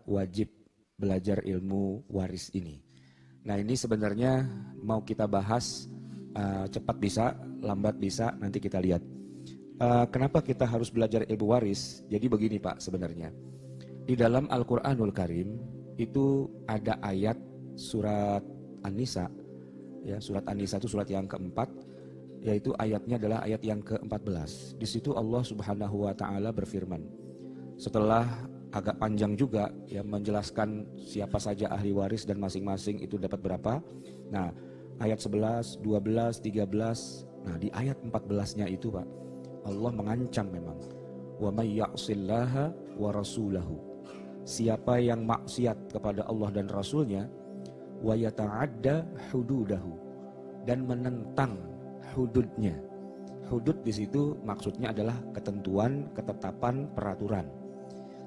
wajib belajar ilmu waris ini. Nah ini sebenarnya mau kita bahas, cepat bisa, lambat bisa, nanti kita lihat. Kenapa kita harus belajar ilmu waris? Jadi begini Pak sebenarnya. Di dalam Al-Quranul Karim itu ada ayat surat An-Nisa. Ya, surat An-Nisa itu surat yang keempat, yaitu ayatnya adalah ayat yang ke-14. Di situ Allah Subhanahu wa taala berfirman. Setelah agak panjang juga ya menjelaskan siapa saja ahli waris dan masing-masing itu dapat berapa. Nah, ayat 11, 12, 13. Nah, di ayat 14-nya itu Pak, Allah mengancam memang. Wa may ya'sillaha wa rasulahu. Siapa yang maksiat kepada Allah dan Rasulnya, wa yata'adda hududahu, dan menentang hududnya. Hudud di situ maksudnya adalah ketentuan, ketetapan, peraturan.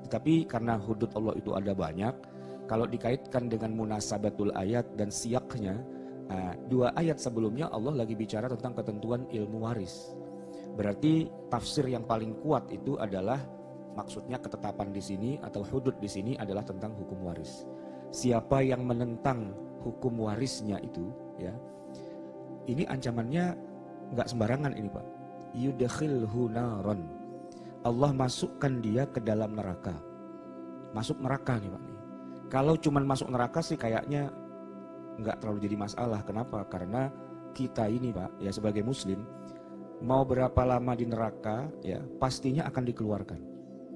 Tetapi karena hudud Allah itu ada banyak, kalau dikaitkan dengan munasabatul ayat dan siyaknya, dua ayat sebelumnya Allah lagi bicara tentang ketentuan ilmu waris. Berarti tafsir yang paling kuat itu adalah maksudnya ketetapan di sini atau hudud di sini adalah tentang hukum waris. Siapa yang menentang hukum warisnya itu, ya, ini ancamannya nggak sembarangan ini Pak. Yudkhilhu naron. Allah masukkan dia ke dalam neraka. Masuk neraka nih Pak. Kalau cuman masuk neraka sih kayaknya nggak terlalu jadi masalah. Kenapa? Karena kita ini Pak, ya sebagai muslim, mau berapa lama di neraka, ya pastinya akan dikeluarkan.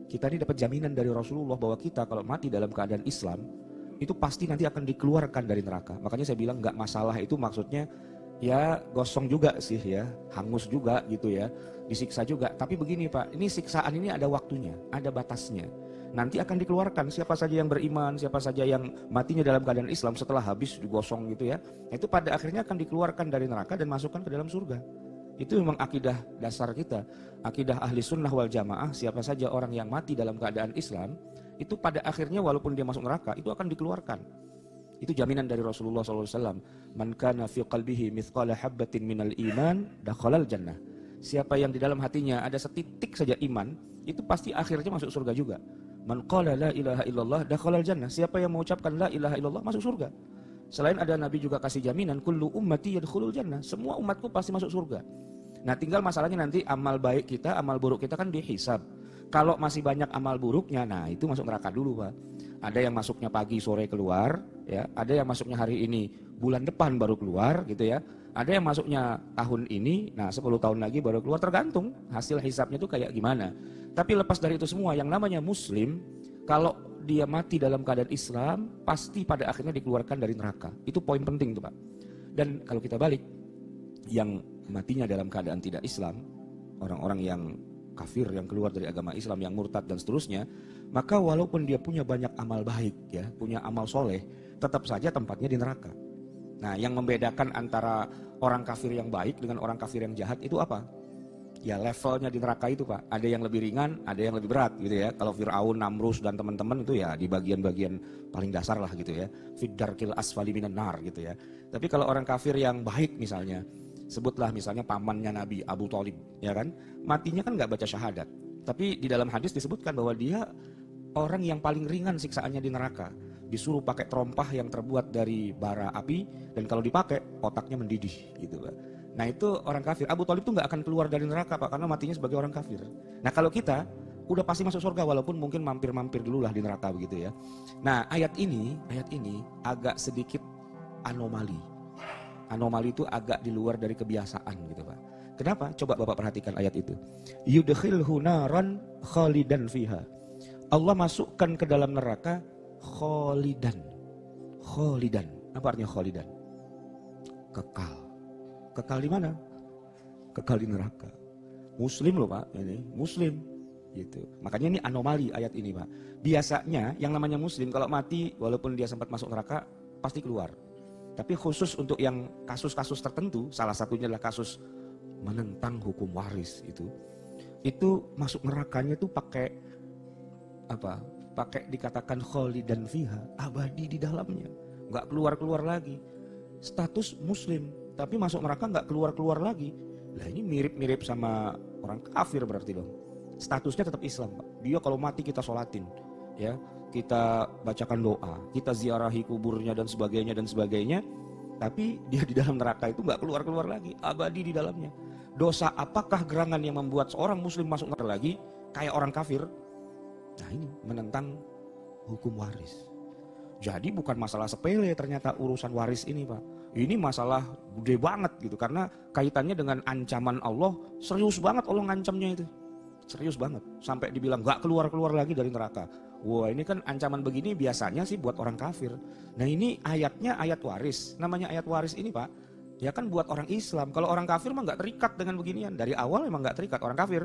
Kita ini dapat jaminan dari Rasulullah bahwa kita kalau mati dalam keadaan Islam, itu pasti nanti akan dikeluarkan dari neraka. Makanya saya bilang nggak masalah itu maksudnya ya gosong juga sih ya, hangus juga gitu ya, disiksa juga. Tapi begini Pak, ini siksaan ini ada waktunya, ada batasnya. Nanti akan dikeluarkan siapa saja yang beriman, siapa saja yang matinya dalam keadaan Islam setelah habis digosong gitu ya. Itu pada akhirnya akan dikeluarkan dari neraka dan masukkan ke dalam surga. Itu memang akidah dasar kita, akidah ahli sunnah wal jamaah. Siapa saja orang yang mati dalam keadaan Islam, itu pada akhirnya walaupun dia masuk neraka, itu akan dikeluarkan. Itu jaminan dari Rasulullah SAW. Man kana fi qalbihi mithqala habbatin minal iman dakhalal jannah. Siapa yang di dalam hatinya ada setitik saja iman, itu pasti akhirnya masuk surga juga. Man qala la ilaha illallah dakhalal jannah. Siapa yang mengucapkan la ilaha illallah masuk surga. Selain ada Nabi juga kasih jaminan kullu ummati yadkhulul jannah. Semua umatku pasti masuk surga. Nah, tinggal masalahnya nanti amal baik kita, amal buruk kita kan dihisab. Kalau masih banyak amal buruknya, nah itu masuk neraka dulu Pak. Ada yang masuknya pagi sore keluar, ya. Ada yang masuknya hari ini, bulan depan baru keluar, gitu ya. Ada yang masuknya tahun ini, nah 10 tahun lagi baru keluar, tergantung hasil hisabnya itu kayak gimana. Tapi lepas dari itu semua, yang namanya Muslim, kalau dia mati dalam keadaan Islam, pasti pada akhirnya dikeluarkan dari neraka. Itu poin penting tuh Pak. Dan kalau kita balik, yang matinya dalam keadaan tidak Islam, orang-orang yang kafir, yang keluar dari agama Islam, yang murtad dan seterusnya, maka walaupun dia punya banyak amal baik, ya, punya amal soleh, tetap saja tempatnya di neraka. Nah, yang membedakan antara orang kafir yang baik dengan orang kafir yang jahat itu apa? Ya levelnya di neraka itu Pak. Ada yang lebih ringan, ada yang lebih berat gitu ya. Kalau Fir'aun, Namrus dan teman-teman itu ya di bagian-bagian paling dasar lah gitu ya. Fiddarkil asfali minan nar gitu ya. Tapi kalau orang kafir yang baik misalnya, sebutlah misalnya pamannya Nabi Abu Thalib, ya kan, matinya kan nggak baca syahadat, tapi di dalam hadis disebutkan bahwa dia orang yang paling ringan siksaannya di neraka, disuruh pakai terompah yang terbuat dari bara api, dan kalau dipakai otaknya mendidih gitu Pak. Nah itu orang kafir. Abu Thalib tuh nggak akan keluar dari neraka Pak, karena matinya sebagai orang kafir. Nah kalau kita udah pasti masuk surga, walaupun mungkin mampir-mampir dulu lah di neraka begitu ya. Nah ayat ini agak sedikit anomali. Anomali itu agak di luar dari kebiasaan gitu Pak. Kenapa? Coba Bapak perhatikan ayat itu. Yudkhilhu naran khalidan fiha. Allah masukkan ke dalam neraka khalidan. Khalidan. Apa artinya khalidan? Kekal. Kekal di mana? Kekal di neraka. Muslim loh Pak, ini Muslim gitu. Makanya ini anomali ayat ini Pak. Biasanya yang namanya Muslim kalau mati walaupun dia sempat masuk neraka pasti keluar. Tapi khusus untuk yang kasus-kasus tertentu, salah satunya adalah kasus menentang hukum waris itu masuk nerakanya itu pakai apa? Pakai dikatakan khalidan fiha, abadi di dalamnya, nggak keluar-keluar lagi. Status Muslim, tapi masuk neraka nggak keluar-keluar lagi. Lah ini mirip-mirip sama orang kafir berarti dong. Statusnya tetap Islam Pak. Dia kalau mati kita sholatin, ya kita bacakan doa, kita ziarahi kuburnya dan sebagainya, tapi dia di dalam neraka itu nggak keluar-keluar lagi, abadi di dalamnya. Dosa apakah gerangan yang membuat seorang muslim masuk neraka lagi kayak orang kafir? Nah ini menentang hukum waris. Jadi bukan masalah sepele ternyata urusan waris ini Pak. Ini masalah gede banget gitu, karena kaitannya dengan ancaman Allah. Serius banget Allah ngancamnya itu. Serius banget, sampai dibilang gak keluar-keluar lagi dari neraka. Wah ini kan ancaman begini biasanya sih buat orang kafir. Nah ini ayatnya ayat waris. Namanya ayat waris ini Pak, ya kan buat orang Islam. Kalau orang kafir mah gak terikat dengan beginian. Dari awal memang gak terikat orang kafir.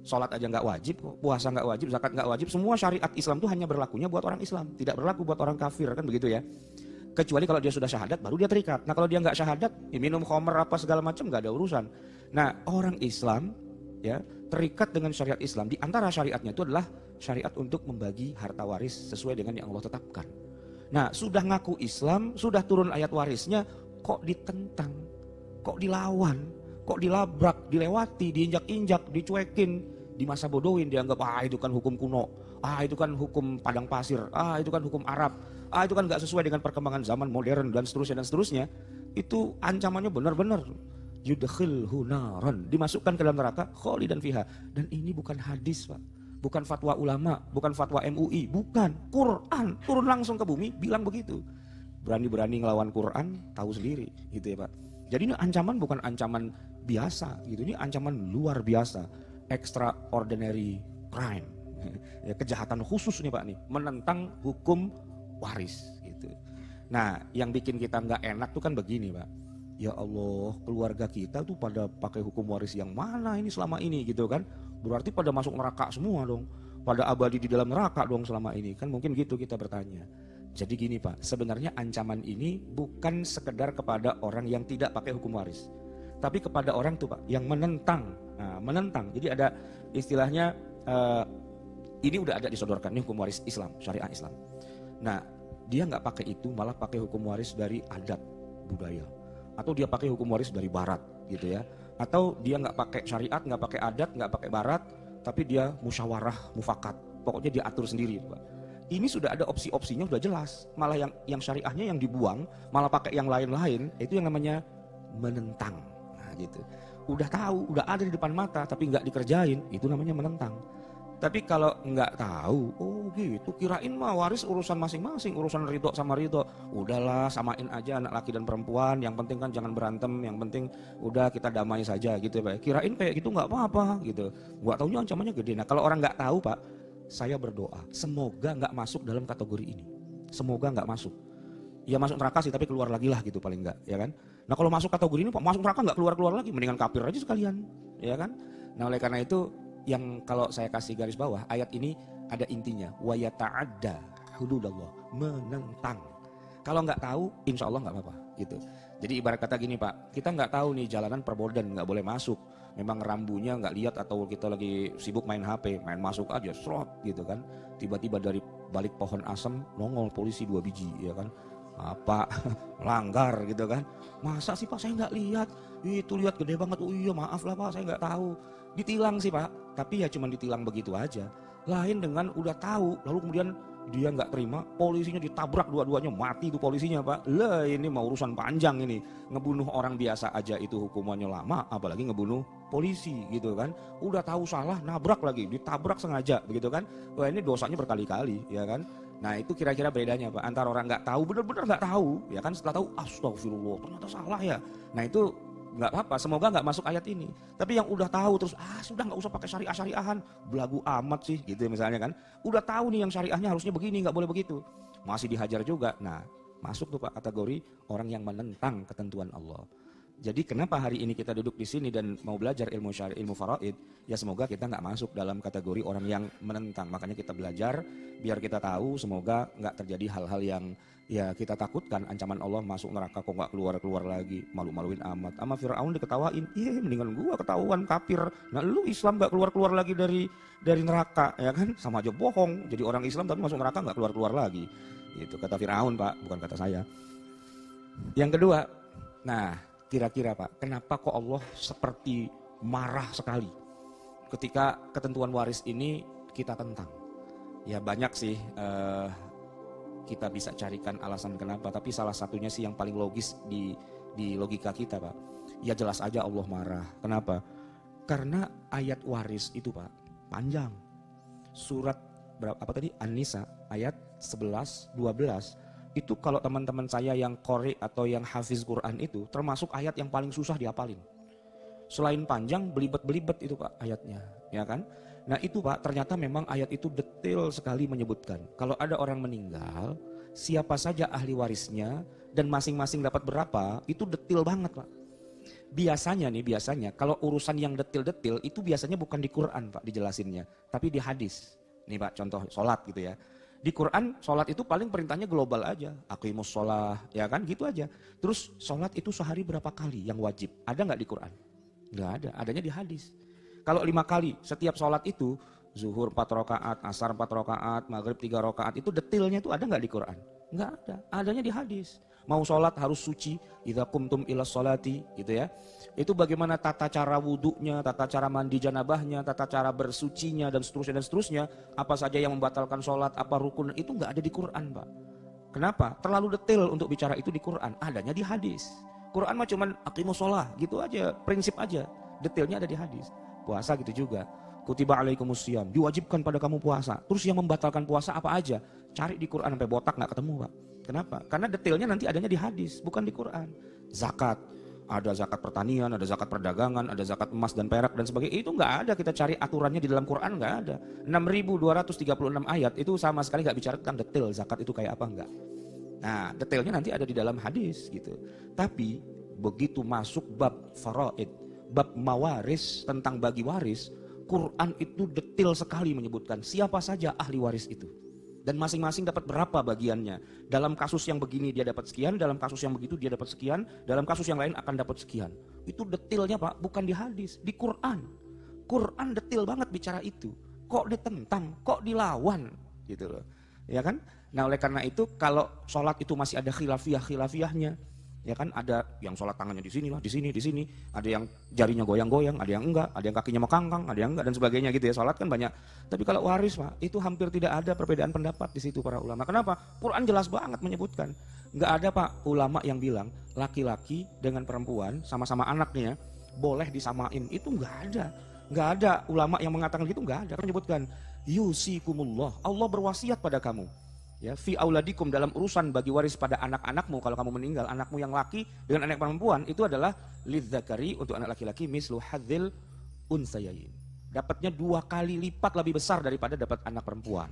Sholat aja gak wajib, puasa gak wajib, zakat gak wajib. Semua syariat Islam itu hanya berlakunya buat orang Islam, tidak berlaku buat orang kafir, kan begitu ya. Kecuali kalau dia sudah syahadat baru dia terikat. Nah kalau dia gak syahadat, ya minum khamr apa segala macam gak ada urusan. Nah orang Islam ya terikat dengan syariat Islam. Di antara syariatnya itu adalah syariat untuk membagi harta waris sesuai dengan yang Allah tetapkan. Nah sudah ngaku Islam, sudah turun ayat warisnya, kok ditentang, kok dilawan, kok dilabrak, dilewati, diinjak-injak, dicuekin, dimasa bodohin, dianggap itu kan hukum kuno, itu kan hukum padang pasir, itu kan hukum Arab, itu kan gak sesuai dengan perkembangan zaman modern dan seterusnya. Itu ancamannya benar-benar yudkhilhu naran, dimasukkan ke dalam neraka khalidan fiha. Dan ini bukan hadis Pak, bukan fatwa ulama, bukan fatwa MUI, bukan, Quran turun langsung ke bumi bilang begitu. Berani-berani ngelawan Quran, tahu sendiri gitu ya Pak. Jadi ini ancaman bukan ancaman biasa gitu, ini ancaman luar biasa, extraordinary crime. Ya, kejahatan khusus nih Pak nih, menentang hukum waris gitu. Nah yang bikin kita nggak enak tuh kan begini Pak. Ya Allah, keluarga kita tuh pada pakai hukum waris yang mana ini selama ini gitu kan. Berarti pada masuk neraka semua dong, pada abadi di dalam neraka dong selama ini. Kan mungkin gitu kita bertanya. Jadi gini Pak, sebenarnya ancaman ini bukan sekedar kepada orang yang tidak pakai hukum waris, tapi kepada orang tuh Pak yang menentang. Nah, menentang. Jadi ada istilahnya, ini udah ada disodorkan, ini hukum waris Islam, syariah Islam. Nah dia nggak pakai itu, malah pakai hukum waris dari adat budaya. Atau dia pakai hukum waris dari barat gitu ya. Atau dia nggak pakai syariat, nggak pakai adat, nggak pakai barat, tapi dia musyawarah, mufakat. Pokoknya dia atur sendiri Pak. Ini sudah ada opsi-opsinya, sudah jelas. Malah yang syariahnya yang dibuang, malah pakai yang lain-lain, itu yang namanya menentang. Nah gitu. Udah tahu, udah ada di depan mata, tapi nggak dikerjain, itu namanya menentang. Tapi kalau nggak tahu, oh gitu, kirain mah waris urusan masing-masing, urusan ridho sama ridho. Udahlah samain aja anak laki dan perempuan, yang penting kan jangan berantem, yang penting udah kita damai saja gitu Pak. Kirain kayak gitu nggak apa-apa gitu. Nggak taunya ancamannya gede. Nah kalau orang nggak tahu Pak, saya berdoa semoga nggak masuk dalam kategori ini. Semoga nggak masuk. Ya masuk neraka sih tapi keluar lagi lah gitu paling nggak, ya kan. Nah kalau masuk kategori ini Pak, masuk neraka nggak keluar-keluar lagi, mendingan kafir aja sekalian, ya kan. Nah oleh karena itu, yang kalau saya kasih garis bawah, ayat ini ada intinya, wa yata'adda hududallah, menentang. Kalau nggak tahu, insya Allah nggak apa-apa gitu. Jadi ibarat kata gini Pak, kita nggak tahu nih jalanan perboden, nggak boleh masuk. Memang rambunya nggak lihat atau kita lagi sibuk main HP, main masuk aja, serot gitu kan. Tiba-tiba dari balik pohon asem nongol polisi 2 biji, ya kan. Apa melanggar gitu kan. Masa sih Pak saya nggak lihat, itu lihat gede banget. Oh iya maaf lah Pak, saya nggak tahu. Ditilang sih Pak, tapi ya cuma ditilang begitu aja. Lain dengan udah tahu lalu kemudian dia nggak terima, polisinya ditabrak dua-duanya, mati itu polisinya Pak. Lah ini mau urusan panjang ini. Ngebunuh orang biasa aja itu hukumannya lama, apalagi ngebunuh polisi gitu kan. Udah tahu salah, nabrak lagi, ditabrak sengaja begitu kan. Wah ini dosanya berkali-kali ya kan. Nah itu kira-kira bedanya Pak, antara orang nggak tahu, benar-benar nggak tahu ya kan, setelah tahu astagfirullah ternyata salah ya. Nah itu nggak apa-apa, semoga nggak masuk ayat ini. Tapi yang udah tahu terus sudah nggak usah pakai syariah-syariahan, belagu amat sih gitu misalnya kan. Udah tahu nih yang syariahnya harusnya begini, nggak boleh begitu, masih dihajar juga. Nah masuk tuh Pak kategori orang yang menentang ketentuan Allah. Jadi kenapa hari ini kita duduk di sini dan mau belajar ilmu syari, ilmu faraid, ya semoga kita nggak masuk dalam kategori orang yang menentang. Makanya kita belajar biar kita tahu, semoga nggak terjadi hal-hal yang ya kita takutkan. Ancaman Allah masuk neraka kok nggak keluar-keluar lagi, malu-maluin amat. Sama Fir'aun diketawain, mendingan gua ketahuan kafir. Nah lu Islam nggak keluar-keluar lagi dari neraka, ya kan? Sama aja bohong. Jadi orang Islam tapi masuk neraka nggak keluar-keluar lagi. Itu kata Fir'aun Pak, bukan kata saya. Yang kedua, nah kira-kira Pak, kenapa kok Allah seperti marah sekali ketika ketentuan waris ini kita tentang? Ya banyak sih kita bisa carikan alasan kenapa, tapi salah satunya sih yang paling logis di logika kita, Pak. Ya jelas aja Allah marah. Kenapa? Karena ayat waris itu, Pak, panjang. Surat berapa apa tadi? An-Nisa ayat 11, 12. Itu kalau teman-teman saya yang qori atau yang hafiz Quran itu termasuk ayat yang paling susah dihafalin. Selain panjang, belibet-belibet itu, Pak, ayatnya, ya kan? Nah itu, Pak, ternyata memang ayat itu detail sekali menyebutkan. Kalau ada orang meninggal, siapa saja ahli warisnya dan masing-masing dapat berapa, itu detail banget, Pak. Biasanya kalau urusan yang detail-detail itu biasanya bukan di Quran, Pak, dijelasinnya, tapi di hadis. Nih, Pak, contoh sholat gitu ya. Di Quran sholat itu paling perintahnya global aja, aqimus sholah, ya kan, gitu aja. Terus sholat itu sehari berapa kali yang wajib? Ada nggak di Quran? Nggak ada, adanya di hadis. Kalau 5 kali setiap sholat itu, zuhur 4 rakaat, asar 4 rakaat, maghrib 3 rakaat, itu detailnya itu ada nggak di Quran? Nggak ada, adanya di hadis. Mau sholat harus suci, idza qumtum ila sholati, gitu ya. Itu bagaimana tata cara wudhunya, tata cara mandi janabahnya, tata cara bersucinya dan seterusnya. Apa saja yang membatalkan sholat, apa rukun, itu nggak ada di Quran, Pak. Kenapa? Terlalu detail untuk bicara itu di Quran, adanya di hadis. Quran mah cuman aqimus sholah, gitu aja, prinsip aja. Detailnya ada di hadis. Puasa gitu juga. Kutiba alaikumusiyam, diwajibkan pada kamu puasa. Terus yang membatalkan puasa apa aja? Cari di Quran sampai botak nggak ketemu, Pak. Kenapa? Karena detailnya nanti adanya di hadis, bukan di Quran. Zakat, ada zakat pertanian, ada zakat perdagangan, ada zakat emas dan perak dan sebagainya. Itu nggak ada, kita cari aturannya di dalam Quran nggak ada. 6.236 ayat itu sama sekali nggak bicara tentang detail zakat itu kayak apa, enggak. Nah, detailnya nanti ada di dalam hadis gitu. Tapi begitu masuk bab faraid, bab mawaris, tentang bagi waris, Quran itu detail sekali menyebutkan siapa saja ahli waris itu. Dan masing-masing dapat berapa bagiannya. Dalam kasus yang begini dia dapat sekian, dalam kasus yang begitu dia dapat sekian, dalam kasus yang lain akan dapat sekian. Itu detailnya, Pak, bukan di hadis, di Quran. Quran detail banget bicara itu. Kok ditentang, kok dilawan gitu loh. Ya kan? Nah, oleh karena itu kalau sholat itu masih ada khilafiyahnya. Ya kan, ada yang sholat tangannya di sini lah, di sini, ada yang jarinya goyang-goyang, ada yang enggak, ada yang kakinya mekangkang, ada yang enggak dan sebagainya gitu ya. Sholat kan banyak. Tapi kalau waris, Pak, itu hampir tidak ada perbedaan pendapat di situ para ulama. Kenapa? Quran jelas banget menyebutkan. Enggak ada, Pak, ulama yang bilang laki-laki dengan perempuan sama-sama anaknya boleh disamain. Itu enggak ada. Enggak ada ulama yang mengatakan gitu, enggak ada. Menyebutkan yusikumullah, Allah berwasiat pada kamu. Ya, fi auladikum, dalam urusan bagi waris pada anak-anakmu. Kalau kamu meninggal, anakmu yang laki dengan anak perempuan itu adalah lidzakari, untuk anak laki-laki mislu hadzil unsayayin. Dapatnya 2 kali lipat lebih besar daripada dapat anak perempuan.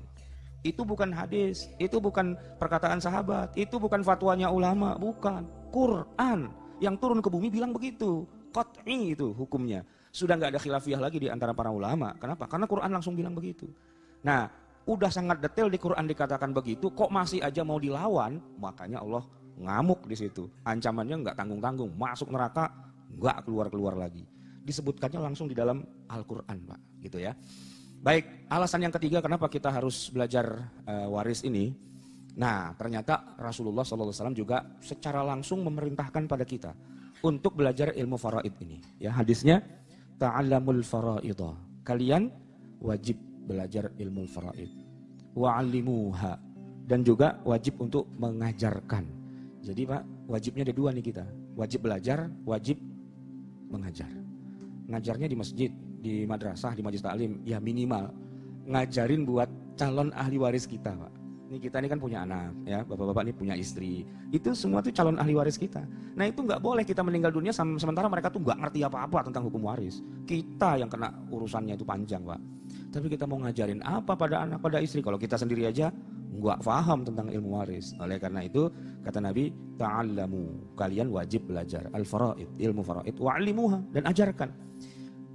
Itu bukan hadis, itu bukan perkataan sahabat, itu bukan fatwanya ulama, bukan. Quran yang turun ke bumi bilang begitu. Qat'i itu hukumnya. Sudah nggak ada khilafiyah lagi di antara para ulama. Kenapa? Karena Quran langsung bilang begitu. Nah, udah sangat detail di Quran dikatakan begitu, kok masih aja mau dilawan? Makanya Allah ngamuk di situ. Ancamannya nggak tanggung-tanggung, masuk neraka nggak keluar-keluar lagi. Disebutkannya langsung di dalam Al-Quran, Pak, gitu ya. Baik, alasan yang ketiga kenapa kita harus belajar waris ini. Nah, ternyata Rasulullah SAW juga secara langsung memerintahkan pada kita untuk belajar ilmu faraid ini. Ya, hadisnya ta'allamul faraidah. Kalian wajib belajar ilmu faraid, wa'allimuha, dan juga wajib untuk mengajarkan. Jadi, Pak, wajibnya ada 2 nih kita. Wajib belajar, wajib mengajar. Ngajarnya di masjid, di madrasah, di majelis taklim, ya minimal ngajarin buat calon ahli waris kita, Pak. Ini kita ini kan punya anak, ya, bapak-bapak ini punya istri. Itu semua tuh calon ahli waris kita. Nah, itu nggak boleh kita meninggal dunia sementara mereka tuh nggak ngerti apa-apa tentang hukum waris. Kita yang kena urusannya itu panjang, Pak. Tapi kita mau ngajarin apa pada anak, pada istri kalau kita sendiri aja nggak paham tentang ilmu waris. Oleh karena itu kata Nabi, ta'allamu, kalian wajib belajar al-faraid, ilmu faraid, wa'allimuha, dan ajarkan.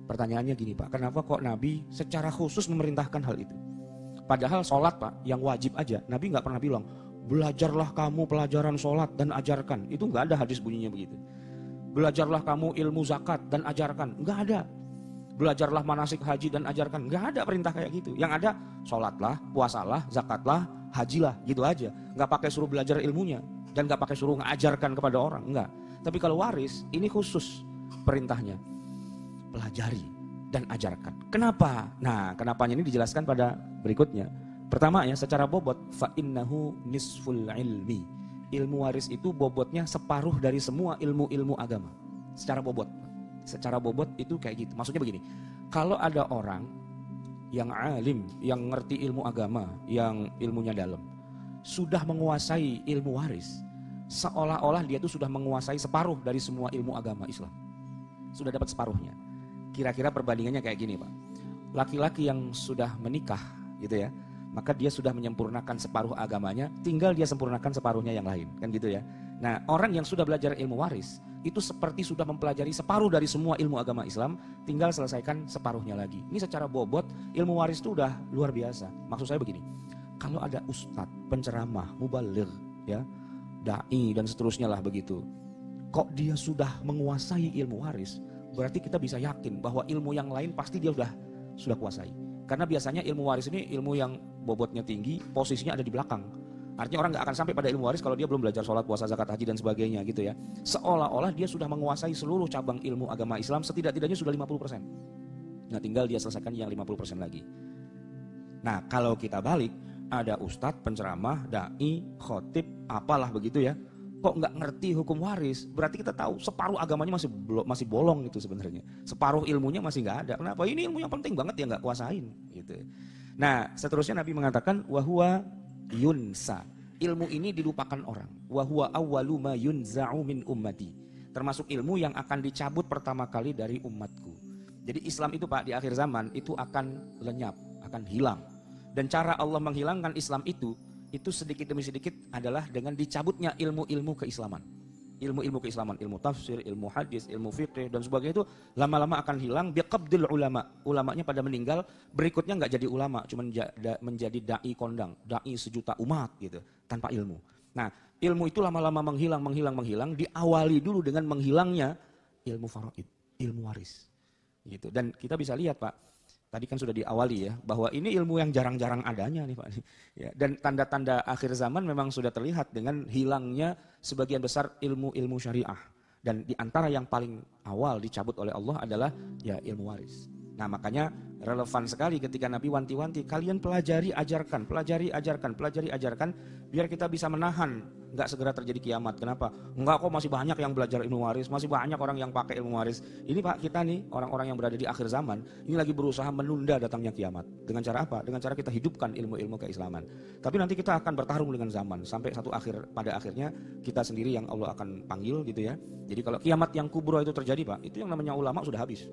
Pertanyaannya gini, Pak, kenapa kok Nabi secara khusus memerintahkan hal itu? Padahal sholat, Pak, yang wajib aja, Nabi nggak pernah bilang belajarlah kamu pelajaran sholat dan ajarkan. Itu nggak ada hadis bunyinya begitu. Belajarlah kamu ilmu zakat dan ajarkan, nggak ada. Belajarlah manasik haji dan ajarkan, nggak ada perintah kayak gitu. Yang ada sholatlah, puasalah, zakatlah, hajilah, gitu aja. Nggak pakai suruh belajar ilmunya dan nggak pakai suruh ngajarkan kepada orang, nggak. Tapi kalau waris ini khusus perintahnya, pelajari dan ajarkan. Kenapa? Nah, kenapanya ini dijelaskan pada berikutnya. Pertama ya, secara bobot, fa innahu nisful ilmi. Ilmu waris itu bobotnya separuh dari semua ilmu-ilmu agama. Secara bobot. Secara bobot itu kayak gitu. Maksudnya begini, kalau ada orang yang alim, yang ngerti ilmu agama, yang ilmunya dalam, sudah menguasai ilmu waris, seolah-olah dia tuh sudah menguasai separuh dari semua ilmu agama Islam. Sudah dapat separuhnya. Kira-kira perbandingannya kayak gini Pak. Laki-laki yang sudah menikah gitu ya, maka dia sudah menyempurnakan separuh agamanya, tinggal dia sempurnakan separuhnya yang lain, kan gitu ya. Nah, orang yang sudah belajar ilmu waris, itu seperti sudah mempelajari separuh dari semua ilmu agama Islam, tinggal selesaikan separuhnya lagi. Ini secara bobot, ilmu waris itu udah luar biasa. Maksud saya begini, kalau ada ustadz, penceramah, mubaligh, ya, dai dan seterusnya lah begitu, kok dia sudah menguasai ilmu waris, berarti kita bisa yakin bahwa ilmu yang lain pasti dia sudah kuasai. Karena biasanya ilmu waris ini ilmu yang bobotnya tinggi, posisinya ada di belakang. Artinya orang nggak akan sampai pada ilmu waris kalau dia belum belajar sholat, puasa, zakat, haji dan sebagainya gitu ya. Seolah-olah dia sudah menguasai seluruh cabang ilmu agama Islam, setidak-tidaknya sudah 50%. Nah, tinggal dia selesaikan yang 50% lagi. Nah, kalau kita balik, ada ustadz, penceramah, dai, khotib, apalah begitu ya, kok nggak ngerti hukum waris, berarti kita tahu separuh agamanya masih bolong itu sebenarnya. Separuh ilmunya masih nggak ada. Kenapa? Ini ilmu yang penting banget, dia nggak kuasain gitu. Nah, seterusnya Nabi mengatakan wahwa yunsa. Ilmu ini dilupakan orang. Wahwa awwalu ma yunza'u min ummati. Termasuk ilmu yang akan dicabut pertama kali dari umatku. Jadi Islam itu Pak, di akhir zaman itu akan lenyap, akan hilang. Dan cara Allah menghilangkan Islam itu sedikit demi sedikit adalah dengan dicabutnya ilmu-ilmu keislaman. Ilmu-ilmu keislaman, ilmu tafsir, ilmu hadis, ilmu fiqh dan sebagainya itu lama-lama akan hilang biqabdil ulama. Ulamanya pada meninggal, berikutnya nggak jadi ulama, cuma menjadi dai kondang, dai sejuta umat gitu, tanpa ilmu. Nah, ilmu itu lama-lama menghilang, diawali dulu dengan menghilangnya ilmu faraid, ilmu waris. Gitu. Dan kita bisa lihat Pak, tadi kan sudah diawali ya, bahwa ini ilmu yang jarang-jarang adanya nih Pak. Ya, dan tanda-tanda akhir zaman memang sudah terlihat dengan hilangnya sebagian besar ilmu-ilmu syariah. Dan di antara yang paling awal dicabut oleh Allah adalah ya ilmu waris. Nah makanya relevan sekali ketika Nabi wanti-wanti, kalian pelajari, ajarkan, biar kita bisa menahan, nggak segera terjadi kiamat. Kenapa? Enggak kok, masih banyak yang belajar ilmu waris, masih banyak orang yang pakai ilmu waris. Ini Pak, kita nih orang-orang yang berada di akhir zaman, ini lagi berusaha menunda datangnya kiamat. Dengan cara apa? Dengan cara kita hidupkan ilmu-ilmu keislaman. Tapi nanti kita akan bertarung dengan zaman, sampai pada akhirnya kita sendiri yang Allah akan panggil gitu ya. Jadi kalau kiamat yang kubro itu terjadi Pak, itu yang namanya ulama sudah habis.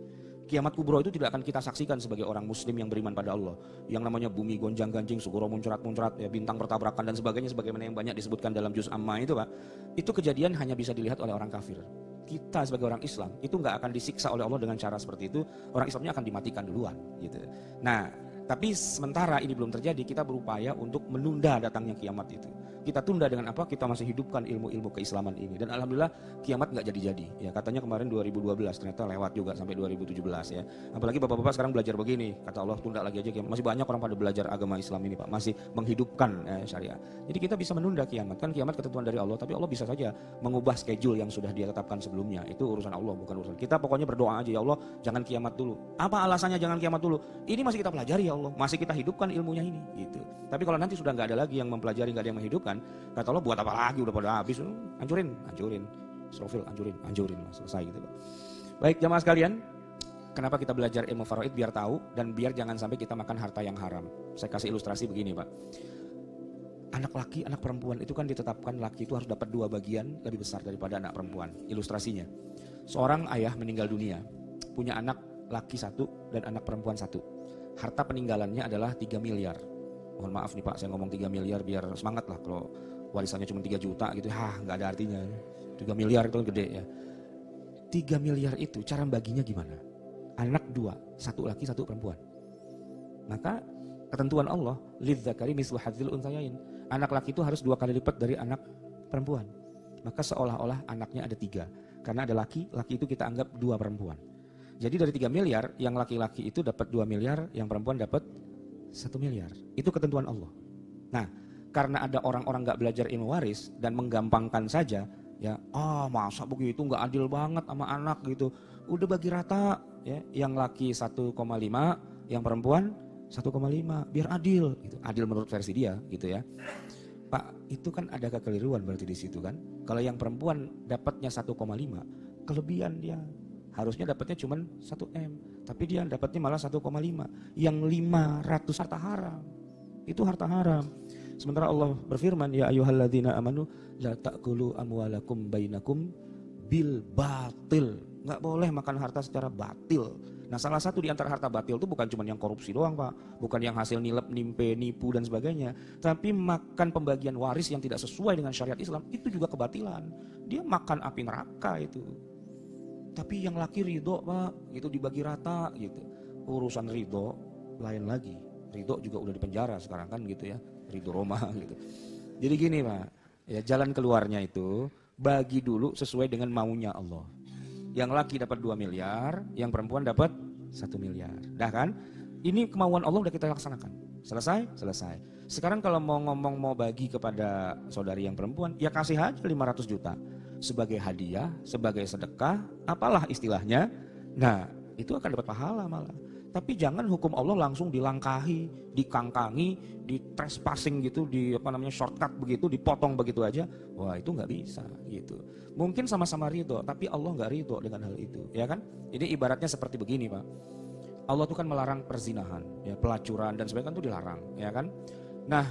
Kiamat kubro itu tidak akan kita saksikan sebagai orang muslim yang beriman pada Allah. Yang namanya bumi gonjang-ganjing, sugoro muncrat-muncrat, ya, bintang bertabrakan dan sebagainya sebagaimana yang banyak disebutkan dalam juz Amma itu Pak. Itu kejadian hanya bisa dilihat oleh orang kafir. Kita sebagai orang Islam itu nggak akan disiksa oleh Allah dengan cara seperti itu. Orang Islamnya akan dimatikan duluan gitu. Nah, tapi sementara ini belum terjadi, kita berupaya untuk menunda datangnya kiamat itu. Kita tunda dengan apa? Kita masih hidupkan ilmu-ilmu keislaman ini. Dan alhamdulillah kiamat nggak jadi-jadi. Ya, katanya kemarin 2012, ternyata lewat juga sampai 2017 ya. Apalagi bapak-bapak sekarang belajar begini. Kata Allah, tunda lagi aja kiamat. Masih banyak orang pada belajar agama Islam ini Pak. Masih menghidupkan syariah. Jadi kita bisa menunda kiamat. Kan kiamat ketentuan dari Allah. Tapi Allah bisa saja mengubah schedule yang sudah dia tetapkan sebelumnya. Itu urusan Allah, bukan urusan kita. Pokoknya berdoa aja, ya Allah jangan kiamat dulu. Apa alasannya jangan kiamat dulu? Ini masih kita pelajari ya Allah. Masih kita hidupkan ilmunya ini gitu. Tapi kalau nanti sudah nggak ada lagi yang mempelajari, nggak ada yang menghidupkan, kata Allah buat apa lagi, udah pada habis, hancurin, Strofil, hancurin, selesai gitu. Baik jamaah sekalian, kenapa kita belajar ilmu faraid? Biar tahu dan biar jangan sampai kita makan harta yang haram. Saya kasih ilustrasi begini Pak. Anak laki, anak perempuan itu kan ditetapkan laki itu harus dapat 2 bagian lebih besar daripada anak perempuan. Ilustrasinya, seorang ayah meninggal dunia, punya anak laki 1 dan anak perempuan 1. Harta peninggalannya adalah 3 miliar. Mohon maaf nih Pak, saya ngomong 3 miliar biar semangat lah. Kalau warisannya cuma 3 juta gitu, nggak ada artinya. 3 miliar itu gede ya. 3 miliar itu cara baginya gimana? Anak 2, 1 laki 1 perempuan. Maka ketentuan Allah, lidzakari mislu hadzil unthayain. Anak laki itu harus 2 kali lipat dari anak perempuan. Maka seolah-olah anaknya ada 3. Karena ada laki itu kita anggap 2 perempuan. Jadi dari 3 miliar, yang laki-laki itu dapat 2 miliar, yang perempuan dapat 1 miliar. Itu ketentuan Allah. Nah, karena ada orang-orang gak belajar ilmu waris dan menggampangkan saja, ya, masa begitu, gak adil banget sama anak gitu. Udah bagi rata, ya, yang laki 1,5, yang perempuan 1,5 biar adil gitu. Adil menurut versi dia gitu ya. Pak, itu kan ada kekeliruan berarti di situ kan. Kalau yang perempuan dapatnya 1,5, kelebihan dia. Harusnya dapatnya cuma 1M, tapi dia dapatnya malah 1,5. Yang 500 harta haram. Itu harta haram. Sementara Allah berfirman, ya ayyuhalladzina amanu la ta'kulu amwalakum bainakum bil batil. Enggak boleh makan harta secara batil. Nah, salah satu di antara harta batil itu bukan cuma yang korupsi doang, Pak. Bukan yang hasil nilep, nimpe, nipu dan sebagainya. Tapi makan pembagian waris yang tidak sesuai dengan syariat Islam, itu juga kebatilan. Dia makan api neraka itu. Tapi yang laki ridho, Pak, itu dibagi rata gitu. Urusan ridho lain lagi. Ridho juga udah di penjara sekarang kan gitu ya. Ridho Roma gitu. Jadi gini, Pak, ya jalan keluarnya itu bagi dulu sesuai dengan maunya Allah. Yang laki dapat 2 miliar, yang perempuan dapat 1 miliar. Dah kan? Ini kemauan Allah udah kita laksanakan. Selesai? Selesai. Sekarang kalau mau ngomong mau bagi kepada saudari yang perempuan, ya kasih aja 500 juta. Sebagai hadiah, sebagai sedekah, apalah istilahnya. Nah, itu akan dapat pahala malah. Tapi jangan hukum Allah langsung dilangkahi, dikangkangi, di trespassing gitu, di shortcut begitu, dipotong begitu aja. Wah, itu nggak bisa gitu. Mungkin sama-sama ridho, tapi Allah nggak ridho dengan hal itu, ya kan? Jadi ibaratnya seperti begini, Pak. Allah itu kan melarang perzinahan, ya pelacuran dan sebagainya itu dilarang, ya kan? Nah,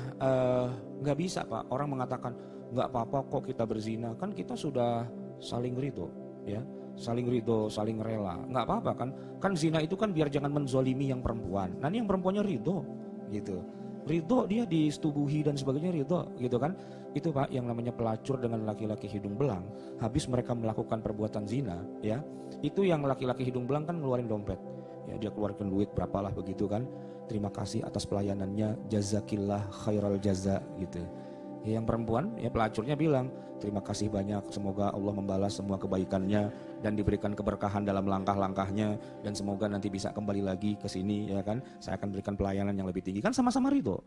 nggak bisa, Pak. Orang mengatakan nggak apa-apa kok kita berzina, kan kita sudah saling ridho, ya. Saling ridho, saling rela, nggak apa-apa kan? Kan zina itu kan biar jangan menzolimi yang perempuan. Nah, ini yang perempuannya ridho, gitu. Ridho dia disetubuhi dan sebagainya ridho, gitu kan? Itu, Pak, yang namanya pelacur dengan laki-laki hidung belang. Habis mereka melakukan perbuatan zina, ya, itu yang laki-laki hidung belang kan ngeluarin dompet, ya dia keluarkan duit berapalah begitu kan? Terima kasih atas pelayanannya, jazakillah khairal jaza, gitu. Ya, yang perempuan, ya pelacurnya bilang, terima kasih banyak, semoga Allah membalas semua kebaikannya dan diberikan keberkahan dalam langkah-langkahnya dan semoga nanti bisa kembali lagi ke sini, ya kan? Saya akan berikan pelayanan yang lebih tinggi, kan sama-sama ridho.